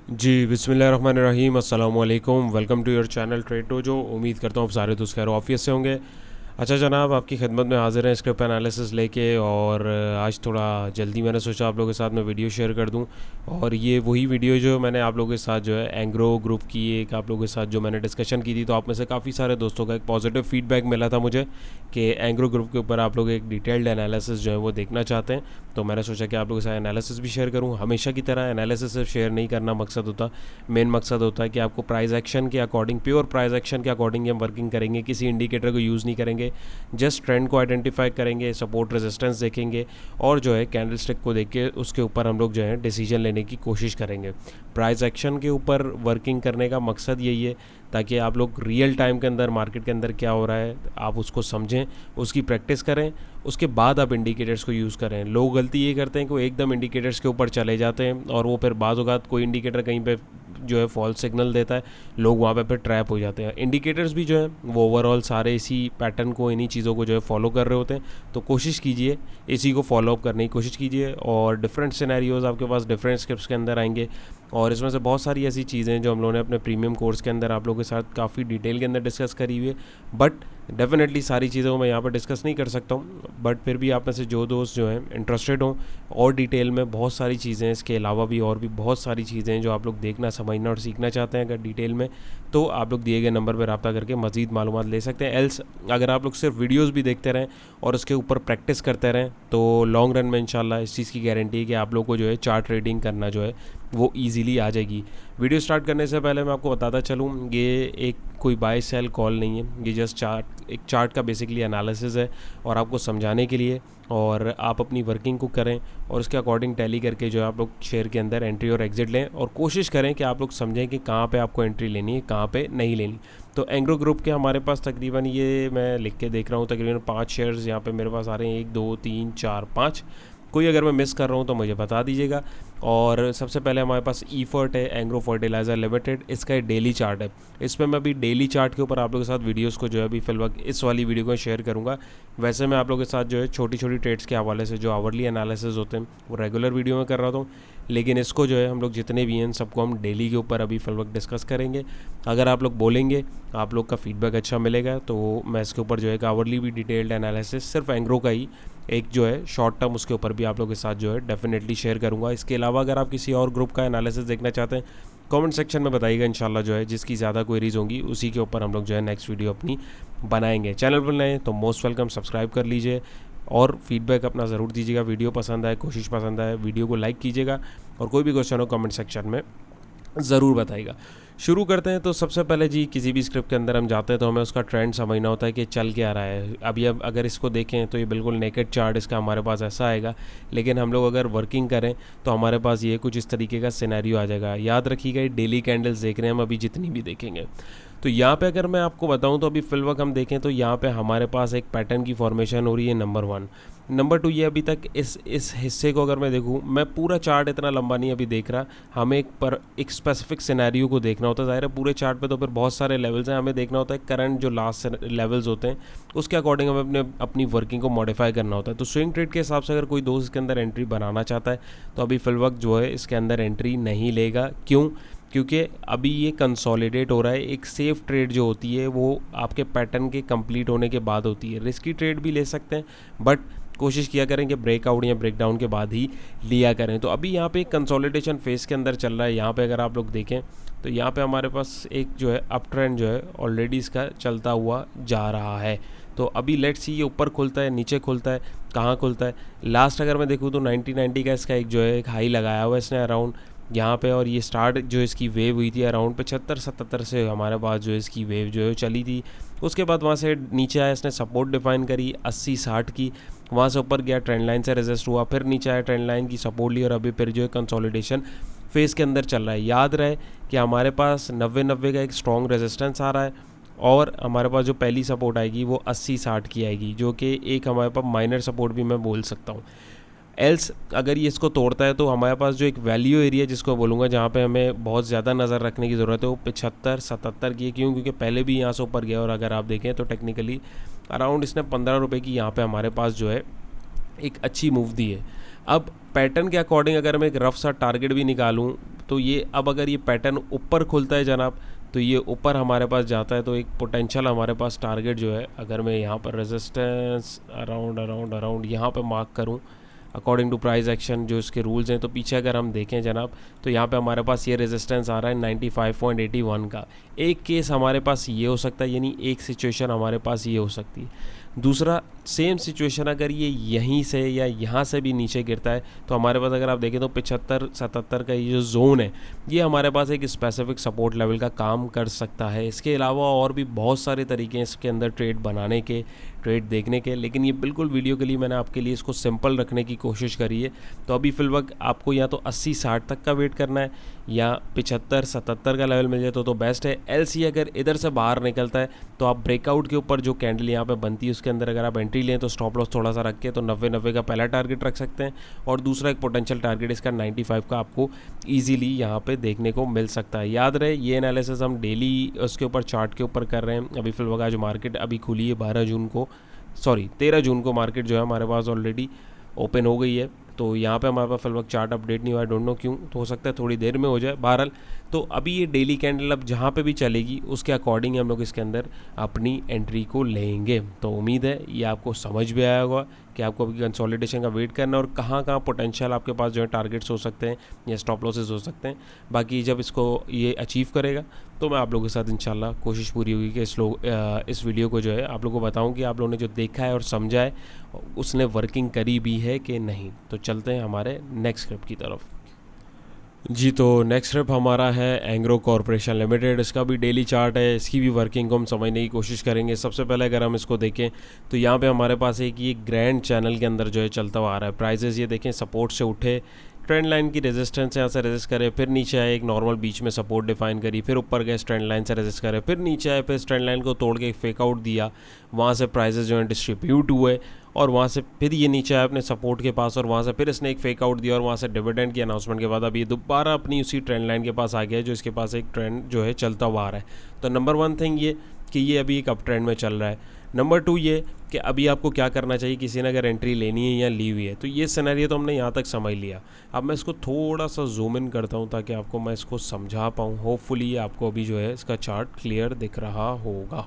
जी बिस्मिल्लाहिर्रहमानिर्रहीम अस्सलाम वालेकुम। Welcome to your channel trade dojo. उम्मीद करता हूँ आप सारे दोस्त खैर ऑफिस से होंगे। अच्छा जनाब, आपकी खिदमत में हाजिर हैं स्क्रिप्ट एनालिसिस लेके। और आज थोड़ा जल्दी मैंने सोचा आप लोगों के साथ मैं वीडियो शेयर कर दूं। और ये वही वीडियो जो मैंने आप लोगों के साथ जो है एंग्रो ग्रुप की एक आप लोगों के साथ जो मैंने डिस्कशन की थी, तो आप में से काफ़ी सारे दोस्तों का एक पॉजिटिव फीडबैक मिला था मुझे कि एंग्रो ग्रुप के ऊपर आप लोग एक डिटेल्ड एनालिसिस जो है वो देखना चाहते हैं। तो मैंने सोचा कि आप लोगों के साथ एनालिसिस भी शेयर करूँ। हमेशा की तरह एनालिसिस सिर्फ शेयर नहीं करना मकसद होता, मेन मकसद होता है कि आपको प्राइस एक्शन के अकॉर्डिंग, प्योर प्राइस एक्शन के अकॉर्डिंग हम वर्किंग करेंगे, किसी इंडिकेटर को यूज़ नहीं करेंगे। जस्ट ट्रेंड को आइडेंटिफाई करेंगे, सपोर्ट रेजिस्टेंस देखेंगे और जो है कैंडल स्टिक को देख के उसके ऊपर हम लोग जो है डिसीजन लेने की कोशिश करेंगे। प्राइस एक्शन के ऊपर वर्किंग करने का मकसद यही है ताकि आप लोग रियल टाइम के अंदर मार्केट के अंदर क्या हो रहा है आप उसको समझें, उसकी प्रैक्टिस करें, उसके बाद आप इंडिकेटर्स को यूज़ करें। लोग गलती ये करते हैं कि वो एकदम इंडिकेटर्स के ऊपर चले जाते हैं और वो फिर बाद औक़ात कोई इंडिकेटर कहीं पे जो है फॉल्स सिग्नल देता है, लोग वहाँ पे फिर ट्रैप हो जाते हैं। इंडिकेटर्स भी जो है वो ओवरऑल सारे इसी पैटर्न को, इन्हीं चीज़ों को जो है फॉलो कर रहे होते हैं। तो कोशिश कीजिए इसी को फॉलो अप करने की कोशिश कीजिए। और डिफरेंट सिनेरियोज़ आपके पास डिफरेंट स्क्रिप्ट्स के अंदर आएंगे और इसमें से बहुत सारी ऐसी चीज़ें हैं जो हम लोगों ने अपने प्रीमियम कोर्स के अंदर आप लोगों के साथ काफ़ी डिटेल के अंदर डिस्कस करी हुई है। बट डेफिनेटली सारी चीज़ों को मैं यहाँ पर डिस्कस नहीं कर सकता हूँ, बट फिर भी आप में से जो दोस्त जो हैं इंटरेस्टेड हों और डिटेल में बहुत सारी चीज़ें, इसके अलावा भी और भी बहुत सारी चीज़ें हैं जो आप लोग देखना, समझना और सीखना चाहते हैं अगर डिटेल में, तो आप लोग दिए गए नंबर पर रब्ता करके मज़ीद मालूमात ले सकते हैं। एल्स अगर आप लोग सिर्फ वीडियोज़ भी देखते रहें और उसके ऊपर प्रैक्टिस करते रहें तो लॉन्ग रन में इंशाल्लाह इस चीज़ की गारंटी है कि आप लोग को जो है चार्ट ट्रेडिंग करना जो है वो ईज़िली आ जाएगी। वीडियो स्टार्ट करने से पहले मैं आपको बताता चलूँ, ये एक कोई बाय सेल कॉल नहीं है, ये जस्ट एक चार्ट का बेसिकली एनालिसिस है और आपको समझाने के लिए, और आप अपनी वर्किंग को करें और उसके अकॉर्डिंग टैली करके जो है आप लोग शेयर के अंदर एंट्री और एग्जिट लें और कोशिश करें कि आप लोग समझें कि कहाँ पे आपको एंट्री लेनी है, कहाँ पे नहीं लेनी। तो एंग्रो ग्रुप के हमारे पास तकरीबन, ये मैं लिख के देख रहा हूँ, तकरीबन 5 शेयर्स यहाँ पे मेरे पास आ रहे हैं, 1 2 3 4 5। कोई अगर मैं मिस कर रहा हूँ तो मुझे बता दीजिएगा। और सबसे पहले हमारे पास ईफर्ट है, एंग्रो फर्टिलाइज़र लिमिटेड, इसका एक डेली चार्ट है। इसमें मैं अभी डेली चार्ट के ऊपर आप लोगों के साथ वीडियोस को जो है अभी फिलहाल इस वाली वीडियो को शेयर करूँगा। वैसे मैं आप लोगों के साथ जो है छोटी छोटी ट्रेड्स के हवाले से जो आवरली एनालिसिस होते हैं वो रेगुलर वीडियो में कर रहा हूँ, लेकिन इसको जो है हम लोग जितने भी हैं सबको हम डेली के ऊपर अभी फिलहाल डिस्कस करेंगे। अगर आप लोग बोलेंगे, आप लोग का फीडबैक अच्छा मिलेगा तो मैं इसके ऊपर जो है आवरली भी डिटेल्ड एनालिसिस सिर्फ एंग्रो का ही एक जो है शॉर्ट टर्म उसके ऊपर भी आप लोगों के साथ जो है डेफिनेटली शेयर करूंगा। इसके अलावा अगर आप किसी और ग्रुप का एनालिसिस देखना चाहते हैं कमेंट सेक्शन में बताइएगा, इंशाल्लाह जो है जिसकी ज़्यादा क्वेरीज होंगी उसी के ऊपर हम लोग जो है नेक्स्ट वीडियो अपनी बनाएंगे। चैनल पर नए तो मोस्ट वेलकम, सब्सक्राइब कर लीजिए और फीडबैक अपना ज़रूर दीजिएगा। वीडियो पसंद आए, कोशिश पसंद आए, वीडियो को लाइक कीजिएगा और कोई भी क्वेश्चन हो कमेंट सेक्शन में ज़रूर बताइएगा। शुरू करते हैं। तो सबसे पहले जी किसी भी स्क्रिप्ट के अंदर हम जाते हैं तो हमें उसका ट्रेंड समझना होता है कि चल क्या रहा है। अभी अब अगर इसको देखें तो ये बिल्कुल नेकेड चार्ट इसका हमारे पास ऐसा आएगा, लेकिन हम लोग अगर वर्किंग करें तो हमारे पास ये कुछ इस तरीके का सिनेरियो आ जाएगा। याद रखिएगा ये डेली कैंडल्स देख रहे हैं हम अभी जितनी भी देखेंगे। तो यहाँ पे अगर मैं आपको बताऊँ तो अभी फिलवक्त हम देखें तो यहाँ पे हमारे पास एक पैटर्न की फॉर्मेशन हो रही है, नंबर 1। नंबर 2 ये अभी तक इस हिस्से को अगर मैं देखूँ, मैं पूरा चार्ट इतना लंबा नहीं अभी देख रहा, हमें एक स्पेसिफिक सिनेरियो को देखना होता है। ज़ाहिर है पूरे चार्ट पे तो फिर बहुत सारे लेवल्स हैं, हमें देखना होता है करंट जो लास्ट लेवल्स होते हैं उसके अकॉर्डिंग हमें अपनी वर्किंग को मॉडिफाई करना होता है। तो स्विंग ट्रेड के हिसाब से अगर कोई दोस्त इसके अंदर एंट्री बनाना चाहता है तो अभी फिलवक्त जो है इसके अंदर एंट्री नहीं लेगा। क्यों? क्योंकि अभी ये कंसोलिडेट हो रहा है। एक सेफ ट्रेड जो होती है वो आपके पैटर्न के कंप्लीट होने के बाद होती है। रिस्की ट्रेड भी ले सकते हैं बट कोशिश किया करें कि ब्रेकआउट या ब्रेकडाउन के बाद ही लिया करें। तो अभी यहाँ पे एक कंसोलिडेशन फेस के अंदर चल रहा है। यहाँ पे अगर आप लोग देखें तो यहाँ पे हमारे पास एक जो है अप ट्रेंड जो है ऑलरेडी इसका चलता हुआ जा रहा है। तो अभी लेट्स सी ये ऊपर खुलता है, नीचे खुलता है, कहाँ खुलता है। लास्ट अगर मैं देखूँ तो 90 का इसका एक जो है एक हाई लगाया हुआ है इसने अराउंड यहाँ पे, और ये स्टार्ट जो इसकी वेव हुई थी अराउंड 75-77 से हमारे पास जो इसकी वेव जो है चली थी। उसके बाद वहाँ से नीचे आया, इसने सपोर्ट डिफाइन करी 80-60 की, वहाँ से ऊपर गया, ट्रेंड लाइन से रेजिस्ट हुआ, फिर नीचे आया, ट्रेंड लाइन की सपोर्ट ली और अभी फिर जो है कंसोलिडेशन फेज़ के अंदर चल रहा है। याद रहे कि हमारे पास 90-90 का एक स्ट्रॉन्ग रेजिस्टेंस आ रहा है और हमारे पास जो पहली सपोर्ट आएगी वो 80-60 की आएगी, जो कि एक हमारे पास माइनर सपोर्ट भी मैं बोल सकता हूँ। एल्स अगर ये इसको तोड़ता है तो हमारे पास जो एक वैल्यू एरिया जिसको बोलूँगा जहाँ पे हमें बहुत ज़्यादा नज़र रखने की ज़रूरत है वो 75-77 की है। क्यों? क्योंकि पहले भी यहाँ से ऊपर गया और अगर आप देखें तो टेक्निकली अराउंड इसने 15 रुपये की यहाँ पे हमारे पास जो है एक अच्छी मूव दी है। अब पैटर्न के अकॉर्डिंग अगर मैं एक रफ सा टारगेट भी निकालूँ तो ये अब अगर ये पैटर्न ऊपर खुलता है जनाब, तो ये ऊपर हमारे पास जाता है, तो एक पोटेंशियल हमारे पास टारगेट जो है, अगर मैं यहाँ पर रेजिस्टेंस अराउंड यहाँ पर मार्क करूँ अकॉर्डिंग टू प्राइस एक्शन जो इसके रूल्स हैं, तो पीछे अगर हम देखें जनाब, तो यहाँ पे हमारे पास ये रेजिस्टेंस आ रहा है 95.81 का। एक केस हमारे पास ये हो सकता है, यानी एक सिचुएशन हमारे पास ये हो सकती है। दूसरा सेम सिचुएशन अगर ये यहीं से या यहाँ से भी नीचे गिरता है, तो हमारे पास अगर आप देखें तो 75-77 का ये जो जोन है, ये हमारे पास एक स्पेसिफिक सपोर्ट लेवल का काम कर सकता है। इसके अलावा और भी बहुत सारे तरीके हैं इसके अंदर ट्रेड बनाने के, ट्रेड देखने के, लेकिन ये बिल्कुल वीडियो के लिए मैंने आपके लिए इसको सिंपल रखने की कोशिश करी है। तो अभी फिलवक्त आपको या तो 80-60 तक का वेट करना है, या 75-77 का लेवल मिल जाए तो बेस्ट है। एलसी अगर इधर से बाहर निकलता है, तो आप ब्रेकआउट के ऊपर जो कैंडल यहाँ पे बनती है उसके अंदर अगर आप एंट्री लें, तो स्टॉप लॉस थोड़ा सा रख के तो 90 का पहला टारगेट रख सकते हैं, और दूसरा एक पोटेंशियल टारगेट इसका 95 का आपको ईजीली यहाँ पे देखने को मिल सकता है। याद रहे ये एनालिसिस हम डेली उसके ऊपर चार्ट के ऊपर कर रहे हैं। अभी फिलहाल आज मार्केट अभी खुली है 13 जून को मार्केट जो है हमारे पास ऑलरेडी ओपन हो गई है। तो यहाँ पे हमारे पास फिलहाल चार्ट अपडेट नहीं हुआ है, डोंट नो क्यों, तो हो सकता है थोड़ी देर में हो जाए। बहरहाल तो अभी ये डेली कैंडल अब जहाँ पे भी चलेगी उसके अकॉर्डिंग हम लोग इसके अंदर अपनी एंट्री को लेंगे। तो उम्मीद है ये आपको समझ भी आया होगा कि आपको अभी कंसोलिडेशन का वेट करना है और कहाँ कहाँ पोटेंशियल आपके पास जो है टारगेट्स हो सकते हैं या स्टॉप लॉसेस हो सकते हैं। बाकी जब इसको ये अचीव करेगा तो मैं आप लोगों के साथ इंशाल्लाह कोशिश पूरी होगी कि इस वीडियो को जो है आप लोगों को बताऊं कि आप लोगों ने जो देखा है और समझा है उसने वर्किंग करी भी है कि नहीं। तो चलते हैं हमारे नेक्स्ट स्क्रिप्ट की तरफ। जी, तो नेक्स्ट स्टेप हमारा है एंग्रो कॉरपोरेशन लिमिटेड। इसका भी डेली चार्ट है, इसकी भी वर्किंग को हम समझने की कोशिश करेंगे। सबसे पहले अगर हम इसको देखें तो यहाँ पे हमारे पास एक ये ग्रैंड चैनल के अंदर जो है चलता हुआ आ रहा है। प्राइजेस ये देखें सपोर्ट से उठे, ट्रेंड लाइन की रेजिस्टेंस यहाँ से रेजिस्ट करे, फिर नीचे आए, एक नॉर्मल बीच में सपोर्ट डिफाइन करी, फिर ऊपर गए ट्रेंड लाइन से रेजिस्ट करे, फिर नीचे आए, फिर ट्रेंड लाइन को तोड़ के एक फेक आउट दिया, वहाँ से प्राइजेस जो है डिस्ट्रीब्यूट हुए और वहाँ से फिर ये नीचे आया अपने सपोर्ट के पास और वहाँ से फिर इसने एक फेक आउट दिया और वहाँ से डिविडेंड की अनाउंसमेंट के बाद अब ये दोबारा अपनी उसी ट्रेंड लाइन के पास आ गया है जो इसके पास एक ट्रेंड जो है चलता हुआ आ रहा है। तो नंबर 1 थिंग ये कि ये अभी एक अप ट्रेंड में चल रहा है। नंबर 2 ये कि अभी आपको क्या करना चाहिए, किसी ने अगर एंट्री लेनी है या ली हुई है। तो ये सिनेरियो तो हमने यहाँ तक समझ लिया। अब मैं इसको थोड़ा सा जूम इन करता हूँ ताकि आपको मैं इसको समझा पाऊँ। होपफुली आपको अभी जो है इसका चार्ट क्लियर दिख रहा होगा।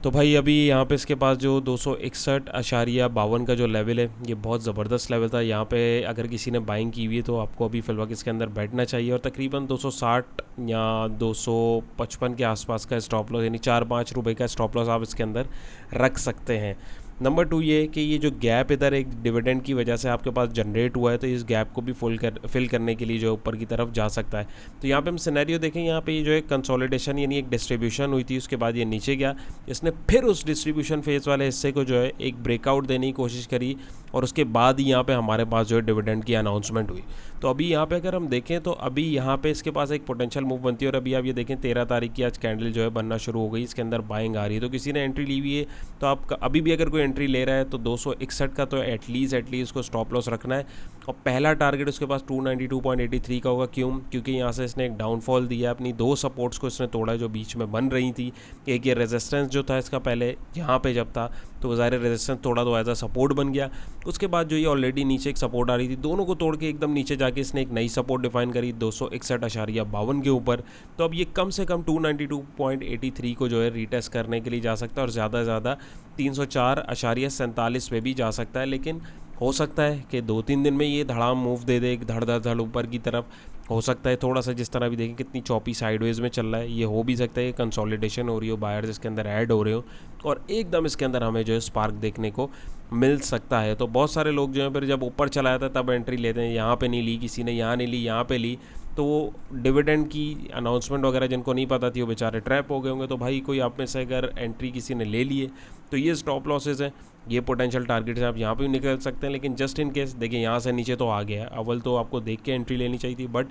तो भाई अभी यहाँ पे इसके पास जो 261.52 का जो लेवल है ये बहुत ज़बरदस्त लेवल था। यहाँ पे अगर किसी ने बाइंग की हुई है तो आपको अभी फिलहाल इसके अंदर बैठना चाहिए और तकरीबन 260 या 255 के आसपास का स्टॉप लॉस यानी 4-5 रुपये का स्टॉप लॉस आप इसके अंदर रख सकते हैं। नंबर 2 ये कि ये जो गैप इधर एक डिविडेंड की वजह से आपके पास जनरेट हुआ है तो इस गैप को भी फिल करने के लिए जो ऊपर की तरफ जा सकता है। तो यहाँ पे हम सिनेरियो देखें, यहाँ पे ये जो है कंसोलिडेशन यानी एक डिस्ट्रीब्यूशन हुई थी, उसके बाद ये नीचे गया, इसने फिर उस डिस्ट्रीब्यूशन फेज वाले हिस्से को जो है एक ब्रेकआउट देने की कोशिश करी और उसके बाद ही यहाँ पे हमारे पास जो है डिविडेंड की अनाउंसमेंट हुई। तो अभी यहाँ पे अगर हम देखें तो अभी यहाँ पे इसके पास एक पोटेंशियल मूव बनती है और अभी आप ये देखें 13 तारीख की आज कैंडल जो है बनना शुरू हो गई, इसके अंदर बाइंग आ रही है। तो किसी ने एंट्री ली हुई है तो आप अभी भी अगर कोई एंट्री ले रहा है तो 261 का तो एटलीस्ट उसको स्टॉप लॉस रखना है और पहला टारगेट उसके पास 292.83 का होगा। क्यों? क्योंकि यहाँ से इसने एक डाउनफॉल दिया, अपनी 2 सपोर्ट्स को इसने तोड़ा जो बीच में बन रही थी। एक ये रेजिस्टेंस जो था इसका पहले यहाँ पे जब था तो ज़ाहिर रेजिस्टेंस तोड़ा तो एज अ सपोर्ट बन गया। उसके बाद जो ये ऑलरेडी नीचे एक सपोर्ट आ रही थी, दोनों को तोड़ के एकदम नीचे जाके इसने एक नई सपोर्ट डिफाइन करी 261.52 के ऊपर। तो अब ये कम से कम 292.83 को जो है रीटेस्ट करने के लिए जा सकता है और ज़्यादा से ज़्यादा 304.47 पे भी जा सकता है। लेकिन हो सकता है कि 2-3 दिन में ये धड़ाम मूव दे दे, एक धड़ ऊपर की तरफ। हो सकता है थोड़ा सा जिस तरह भी देखें कितनी चौपी साइडवेज में चल रहा है, ये हो भी सकता है कि कंसोलिडेशन हो रही हो, बायर्स इसके अंदर ऐड हो रहे हो और एकदम इसके अंदर हमें जो है स्पार्क देखने को मिल सकता है। तो बहुत सारे लोग जो है फिर जब ऊपर चला जाता है तब एंट्री लेते हैं, यहाँ पे नहीं ली किसी ने, यहाँ नहीं ली, यहाँ पे ली, तो वो डिविडेंड की अनाउंसमेंट वगैरह जिनको नहीं पता थी वो बेचारे ट्रैप हो गए होंगे। तो भाई कोई आप में से अगर एंट्री किसी ने ले लिए तो ये स्टॉप लॉसेस हैं, ये पोटेंशियल टारगेट है, आप यहाँ पे भी निकल सकते हैं। लेकिन जस्ट इन केस देखिए यहाँ से नीचे तो आ गया है, अव्वल तो आपको देख के एंट्री लेनी चाहिए थी, बट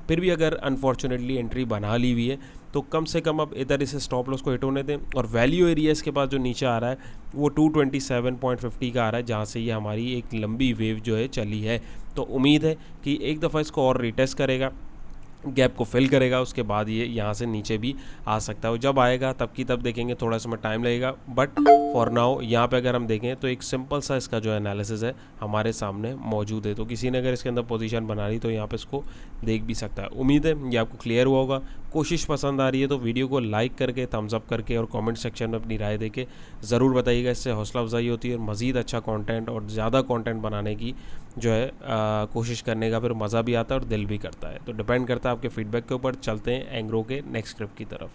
फिर भी अगर अनफॉर्चुनेटली एंट्री बना ली हुई है तो कम से कम अब इधर इसे स्टॉप लॉस को हिट होने दें। और वैल्यू एरिया इसके पास जो नीचे आ रहा है वो 227.50 का आ रहा है, जहाँ से ये हमारी एक लंबी वेव जो है चली है। तो उम्मीद है कि एक दफ़ा इसको और रिटेस्ट करेगा गैप को फिल करेगा, उसके बाद ये यहाँ से नीचे भी आ सकता है। जब आएगा तब की तब देखेंगे, थोड़ा समय टाइम लगेगा, बट फॉर नाउ यहाँ पे अगर हम देखें तो एक सिंपल सा इसका जो एनालिसिस है हमारे सामने मौजूद है। तो किसी ने अगर इसके अंदर पोजीशन बना ली तो यहाँ पे इसको देख भी सकता है। उम्मीद है ये आपको क्लियर हुआ होगा। कोशिश पसंद आ रही है तो वीडियो को लाइक करके, थम्स अप करके और कमेंट सेक्शन में अपनी राय देके ज़रूर बताइएगा। इससे हौसला अफजाई होती है और मज़ीद अच्छा कंटेंट और ज़्यादा कंटेंट बनाने की जो है कोशिश करने का फिर मज़ा भी आता है और दिल भी करता है। तो डिपेंड करता है आपके फीडबैक के ऊपर। चलते हैं एंग्रो के नेक्स्ट स्क्रिप्ट की तरफ।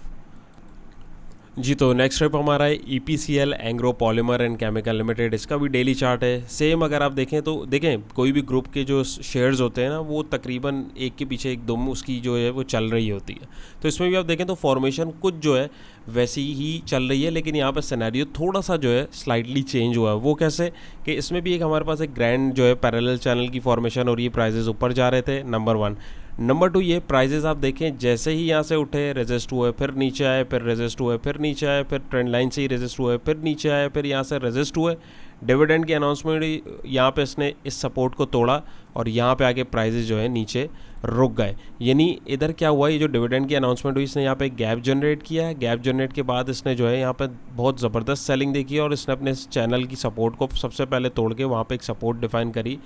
जी, तो नेक्स्ट स्टेप हमारा है EPCL Engro polymer and chemical limited. इसका भी डेली चार्ट है। सेम अगर आप देखें तो देखें कोई भी ग्रुप के जो शेयर्स होते हैं ना, वो तकरीबन एक के पीछे एक दम उसकी जो है वो चल रही होती है। तो इसमें भी आप देखें तो फॉर्मेशन कुछ जो है वैसी ही चल रही है, लेकिन यहाँ पर सिनेरियो थोड़ा सा जो है स्लाइटली चेंज हुआ है। वो कैसे कि इसमें भी एक हमारे पास एक ग्रैंड जो है पैरेलल चैनल की फॉर्मेशन और ये प्राइजेस ऊपर जा रहे थे, नंबर 1। नंबर 2, ये प्राइजेस आप देखें जैसे ही यहाँ से उठे रेजिस्ट हुए, फिर नीचे आए, फिर रेजिस्ट हुए, फिर नीचे आए, फिर ट्रेंड लाइन से ही रेजिस्ट हुए, फिर नीचे आए, फिर यहाँ से रेजिस्ट हुए। डिविडेंड की अनाउंसमेंट यहाँ पे इसने इस सपोर्ट को तोड़ा और यहाँ पे आके प्राइजेस जो है नीचे रुक गए। यानी इधर क्या हुआ, ये जो डिविडेंड की अनाउंसमेंट हुई इसने यहाँ पे गैप जनरेट किया है। गैप जनरेट के बाद इसने जो है यहाँ पे बहुत ज़बरदस्त सेलिंग देखी और इसने अपने चैनल की सपोर्ट को सबसे पहले तोड़ के वहाँ पे एक सपोर्ट डिफाइन करी।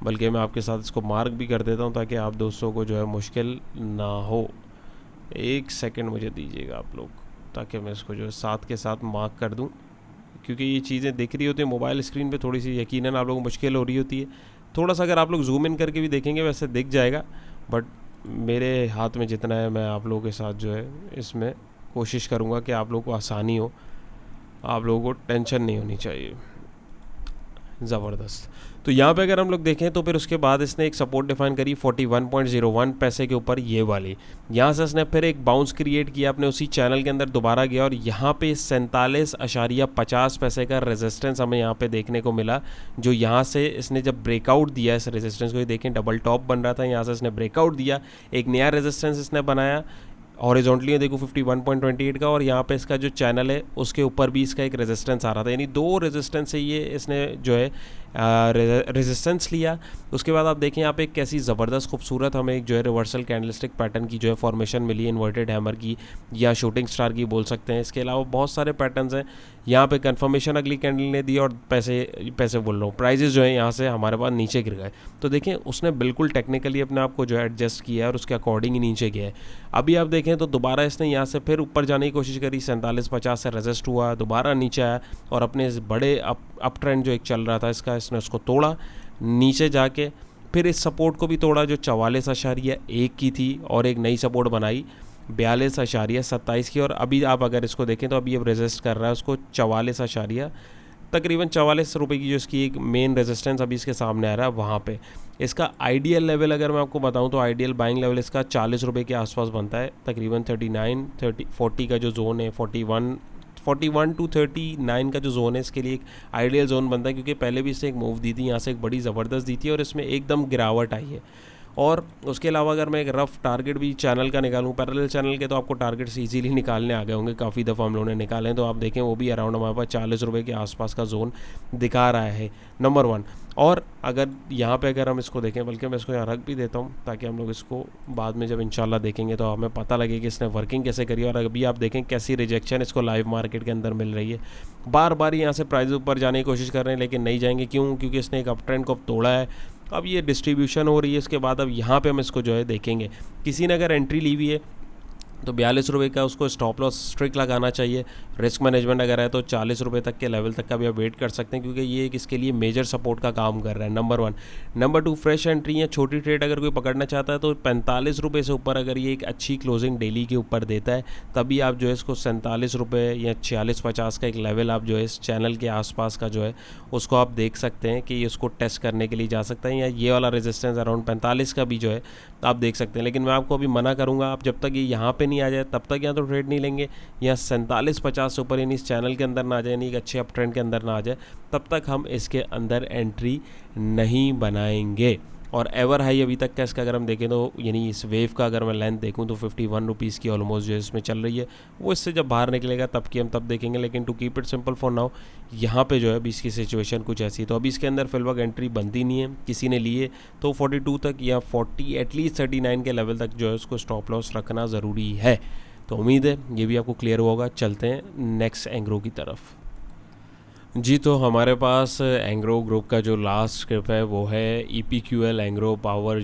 बल्कि मैं आपके साथ इसको मार्क भी कर देता हूँ ताकि आप दोस्तों को जो है मुश्किल ना हो। 1 सेकंड मुझे दीजिएगा आप लोग, ताकि मैं इसको जो है साथ के साथ मार्क कर दूँ, क्योंकि ये चीज़ें दिख रही होती हैं मोबाइल स्क्रीन पे, थोड़ी सी यकीनन आप लोगों को मुश्किल हो रही होती है। थोड़ा सा अगर आप लोग जूम इन करके भी देखेंगे वैसे दिख जाएगा, बट मेरे हाथ में जितना है मैं आप लोगों के साथ जो है इसमें कोशिश करूँगा कि आप लोगों को आसानी हो, आप लोगों को टेंशन नहीं होनी चाहिए। ज़बरदस्त। तो यहाँ पे अगर हम लोग देखें तो फिर उसके बाद इसने एक सपोर्ट डिफाइन करी 41.01 पैसे के ऊपर, ये वाली। यहाँ से इसने फिर एक बाउंस क्रिएट किया, अपने उसी चैनल के अंदर दोबारा गया और यहाँ पे 47.50 पैसे का रेजिस्टेंस हमें यहाँ पे देखने को मिला। जो यहाँ से इसने जब ब्रेकआउट दिया इस रेजिस्टेंस को, देखें डबल टॉप बन रहा था, यहाँ से इसने ब्रेकआउट दिया, एक नया रेजिस्टेंस इसने बनाया हॉरिजॉन्टली देखो 51.28 का, और यहाँ पे इसका जो चैनल है उसके ऊपर भी इसका एक रेजिस्टेंस आ रहा था। यानी 2 रेजिस्टेंस से ये इसने जो है रेजिस्टेंस लिया। उसके बाद आप देखें यहाँ पे कैसी ज़बरदस्त खूबसूरत हमें एक जो है रिवर्सल कैंडलस्टिक पैटर्न की जो है फॉर्मेशन मिली है, इन्वर्टेड हैमर की या शूटिंग स्टार की बोल सकते हैं। इसके अलावा बहुत सारे पैटर्न्स हैं। यहाँ पे कंफर्मेशन अगली कैंडल ने दी और पैसे बोल रहा हूँ प्राइजेस जो है यहाँ से हमारे पास नीचे गिर गए। तो देखें उसने बिल्कुल टेक्निकली अपने आप को जो है एडजस्ट किया है और उसके अकॉर्डिंग ही नीचे गया है। अभी आप देखें तो दोबारा इसने यहाँ से फिर ऊपर जाने की कोशिश करी, 47.50 से रेजिस्ट हुआ, दोबारा नीचे आया और अपने इस बड़े अप ट्रेंड जो एक चल रहा था इसका, इसने उसको तोड़ा, नीचे जाके फिर इस सपोर्ट को भी तोड़ा जो 44.1 की थी और एक नई सपोर्ट बनाई 42.27 की। और अभी आप अगर इसको देखें तो अभी अब रेजिस्ट कर रहा है उसको 44 तकरीबन 44 रुपये की जो इसकी एक मेन रेजिस्टेंस अभी इसके सामने आ रहा है वहाँ पे। इसका आइडियल लेवल अगर मैं आपको बताऊं तो आइडियल बाइंग लेवल इसका 40 रुपये के आसपास बनता है। तकरीबन 40 का जो जोन है 41 टू 39 का जो जोन है इसके लिए एक आइडियल जोन बनता है, क्योंकि पहले भी इसने एक मूव दी थी, यहाँ से एक बड़ी ज़बरदस्त दी थी और इसमें एकदम गिरावट आई है। और उसके अलावा अगर मैं एक रफ़ टारगेट भी चैनल का निकालूं, पैरेलल चैनल के, तो आपको टारगेट्स इजीली निकालने आ गए होंगे, काफ़ी दफ़ा हम लोगों ने निकाले हैं। तो आप देखें वो भी अराउंड हमारे पास 40 रुपये के आसपास का जोन दिखा रहा है, नंबर 1। और अगर यहाँ पे अगर हम इसको देखें, बल्कि मैं इसको यहाँ रख भी देता हूँ ताकि हम लोग इसको बाद में जब इंशाल्लाह देखेंगे तो हमें पता लगे कि इसने वर्किंग कैसे करी। और अभी आप देखें कैसी रिजेक्शन इसको लाइव मार्केट के अंदर मिल रही है। बार बार यहाँ से प्राइस ऊपर जाने की कोशिश कर रहे हैं लेकिन नहीं जाएंगे। क्यों? क्योंकि इसने एक अप ट्रेंड को तोड़ा है। अब ये डिस्ट्रीब्यूशन हो रही है, इसके बाद अब यहाँ पे हम इसको जो है देखेंगे। किसी ने अगर एंट्री ली हुई है तो 42 रुपये का उसको स्टॉप लॉस स्ट्रिक्ट लगाना चाहिए। रिस्क मैनेजमेंट अगर है तो 40 रुपये तक के लेवल तक का भी आप वेट कर सकते हैं, क्योंकि ये एक इसके लिए मेजर सपोर्ट का काम कर रहा है, नंबर 1। नंबर 2, फ्रेश एंट्री या छोटी ट्रेड अगर कोई पकड़ना चाहता है तो 45 रुपये से ऊपर अगर ये एक अच्छी क्लोजिंग डेली के ऊपर देता है तभी आप जो है इसको 47 रुपये या 46-50 का एक लेवल आप जो है इस चैनल के आसपास का जो है उसको आप देख सकते हैं कि ये उसको टेस्ट करने के लिए जा सकता है। या ये वाला रेजिस्टेंस अराउंड 45 का भी जो है आप देख सकते हैं। लेकिन मैं आपको अभी मना करूँगा, आप जब तक ये यहाँ पे नहीं आ जाए तब तक या तो ट्रेड नहीं लेंगे, या 47-50 से ऊपर यानी इस चैनल के अंदर ना आ जाए, यानी एक अच्छे अप ट्रेंड के अंदर ना आ जाए, तब तक हम इसके अंदर एंट्री नहीं बनाएंगे। और एवर हाई अभी तक का इसका अगर हम देखें तो यानी इस वेव का अगर मैं लेंथ देखूं तो 51 रुपीज़ की ऑलमोस्ट जो है इसमें चल रही है। वो इससे जब बाहर निकलेगा तब की हम तब देखेंगे, लेकिन to keep it simple for now यहाँ पे जो है अभी इसकी सिचुएशन कुछ ऐसी, तो अभी इसके अंदर फिलहाल एंट्री बनती नहीं है। किसी ने लिए तो 42 तक या 40 एटलीस्ट 39 के लेवल तक जो है उसको स्टॉप लॉस रखना ज़रूरी है। तो उम्मीद है ये भी आपको क्लियर होगा। चलते हैं नेक्स्ट एंग्रो की तरफ। जी, तो हमारे पास एंग्रो ग्रुप का जो लास्ट स्क्रिप्ट है वो है EPQL Engro power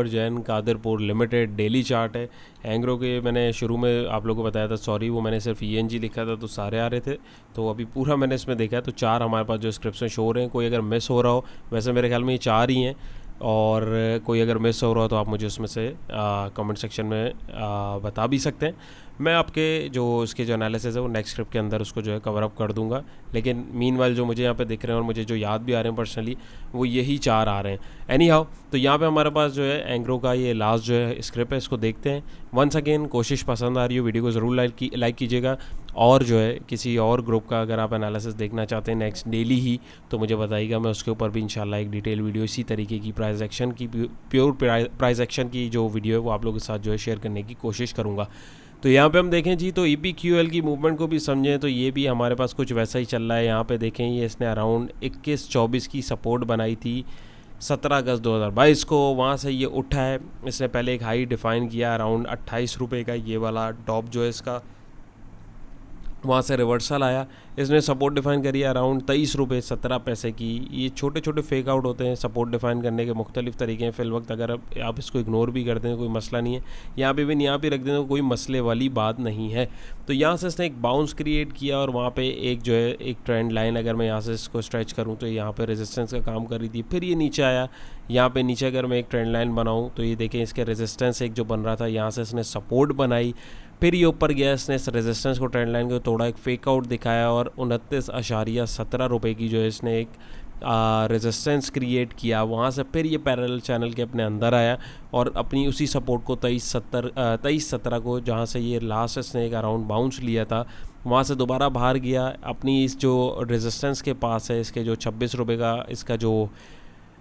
gen Qadirpur limited daily chart है। एंग्रो के मैंने शुरू में आप लोगों को बताया था, सॉरी वो मैंने सिर्फ ENG लिखा था तो सारे आ रहे थे, तो अभी पूरा मैंने इसमें देखा है तो 4 हमारे पास जो स्क्रिप्ट में शो हो रहे हैं। कोई अगर मिस हो रहा हो, वैसे मेरे ख्याल में ये 4 ही हैं, और कोई अगर मिस हो रहा हो तो आप मुझे उसमें से कमेंट सेक्शन में बता भी सकते हैं। मैं आपके जो इसके जो एनालिसिस है वो नेक्स्ट स्क्रिप्ट के अंदर उसको जो है कवर अप कर दूंगा। लेकिन मीनवाइल जो मुझे यहाँ पे दिख रहे हैं और मुझे जो याद भी आ रहे हैं पर्सनली, वो यही 4 आ रहे हैं। एनी हाउ, तो यहाँ पे हमारे पास जो है एंग्रो का ये लास्ट जो है स्क्रिप्ट है, इसको देखते हैं। वंस अगेन कोशिश पसंद आ रही हो वीडियो को ज़रूर लाइक कीजिएगा, और जो है किसी और ग्रुप का अगर आप एनालिसिस देखना चाहते हैं नेक्स्ट डेली ही तो मुझे बताइएगा, मैं उसके ऊपर भी इंशाल्लाह एक डिटेल वीडियो इसी तरीके की प्राइस एक्शन की प्योर प्राइस एक्शन की जो वीडियो है वो आप लोगों के साथ जो है शेयर करने की कोशिश करूँगा। तो यहाँ पे हम देखें जी, तो EPQL की मूवमेंट को भी समझें तो ये भी हमारे पास कुछ वैसा ही चल रहा है। यहाँ पे देखें ये इसने अराउंड 21-24 की सपोर्ट बनाई थी 17 अगस्त 2022 को, वहाँ से ये उठा है। इसने पहले एक हाई डिफ़ाइन किया अराउंड 28 रुपये का, ये वाला टॉप जो है इसका, वहाँ से रिवर्सल आया। इसने सपोर्ट डिफाइन करी अराउंड 23 रुपये 17 पैसे की। ये छोटे छोटे फेक आउट होते हैं, सपोर्ट डिफाइन करने के मुख्तलिफ तरीके हैं। फिल वक्त अगर आप इसको इग्नोर भी करते हैं कोई मसला नहीं है, यहाँ पे भी यहाँ पे रख दें तो कोई मसले वाली बात नहीं है। तो यहाँ से इसने एक बाउंस क्रिएट किया और वहाँ पे एक जो है एक ट्रेंड लाइन अगर मैं यहाँ से इसको स्ट्रेच करूँ तो यहाँ पे रेजिस्टेंस का काम कर रही थी। फिर ये नीचे आया, यहाँ पे नीचे अगर मैं एक ट्रेंड लाइन बनाऊँ तो ये देखें इसके रेजिस्टेंस एक जो बन रहा था, यहाँ से इसने सपोर्ट बनाई, फिर ये ऊपर गया, इसने इस रेजिस्टेंस को ट्रेंड लाइन को तोड़ा, एक फेक आउट दिखाया और 29.17 रुपये की जो है इसने एक रेजिस्टेंस क्रिएट किया। वहाँ से फिर ये पैरेलल चैनल के अपने अंदर आया और अपनी उसी सपोर्ट को 23.17 को, जहाँ से ये लास्ट इसने एक अराउंड बाउंस लिया था, वहाँ से दोबारा बाहर गया अपनी इस जो रेजिस्टेंस के पास है, इसके जो 26 रुपये का इसका जो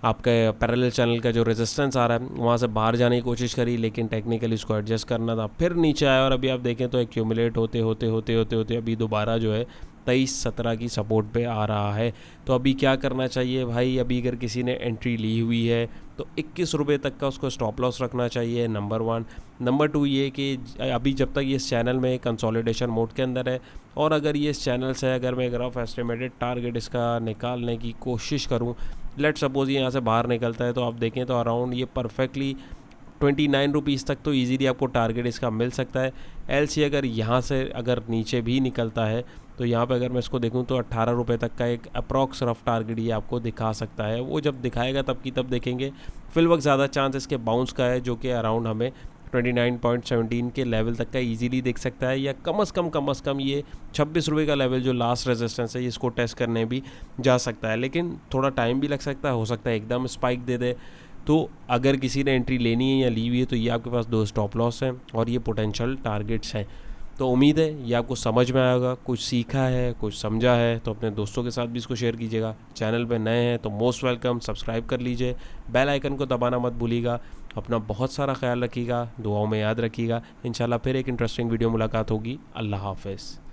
आपका पैरेलल चैनल का जो रेजिस्टेंस आ रहा है, वहाँ से बाहर जाने की कोशिश करी, लेकिन टेक्निकली इसको एडजस्ट करना था। फिर नीचे आया और अभी आप देखें तो एक्यूमुलेट होते होते होते होते होते अभी दोबारा जो है 23.17 की सपोर्ट पे आ रहा है। तो अभी क्या करना चाहिए भाई, अभी अगर किसी ने एंट्री ली हुई है तो 21 रुपये तक का उसको स्टॉप लॉस रखना चाहिए, नंबर 1। नंबर 2 ये कि अभी जब तक ये इस चैनल में कंसोलिडेशन मोड के अंदर है, और अगर ये इस चैनल से अगर मैं रफ एस्टिमेटेड टारगेट इसका निकालने की कोशिश करूँ, लेट सपोज ये यहाँ से बाहर निकलता है तो आप देखें तो अराउंड ये परफेक्टली 29 रुपीज़ तक तो इजीली आपको टारगेट इसका मिल सकता है। एलसी अगर यहाँ से अगर नीचे भी निकलता है तो यहाँ पे अगर मैं इसको देखूँ तो 18 रुपये तक का एक अप्रॉक्स रफ टारगेट ये आपको दिखा सकता है। वो जब दिखाएगा तब की तब देखेंगे। फिल वक्त ज़्यादा चांस इसके बाउंस का है, जो कि अराउंड हमें 29.17 के लेवल तक का इजीली दिख सकता है, या कम अज़ कम ये 26 रुपये का लेवल जो लास्ट रेजिस्टेंस है इसको टेस्ट करने भी जा सकता है। लेकिन थोड़ा टाइम भी लग सकता है, हो सकता है एकदम स्पाइक दे दे। तो अगर किसी ने एंट्री लेनी है या ली हुई है तो ये आपके पास 2 स्टॉप लॉस हैं और ये पोटेंशियल टारगेट्स हैं। तो उम्मीद है ये आपको समझ में आएगा, कुछ सीखा है, कुछ समझा है, तो अपने दोस्तों के साथ भी इसको शेयर कीजिएगा। चैनल पे नए हैं तो मोस्ट वेलकम, सब्सक्राइब कर लीजिए, बेल आइकन को दबाना मत भूलिएगा। अपना बहुत सारा ख्याल रखिएगा, दुआओं में याद रखिएगा। इंशाल्लाह फिर एक इंटरेस्टिंग वीडियो मुलाकात होगी। अल्लाह हाफ़िज़।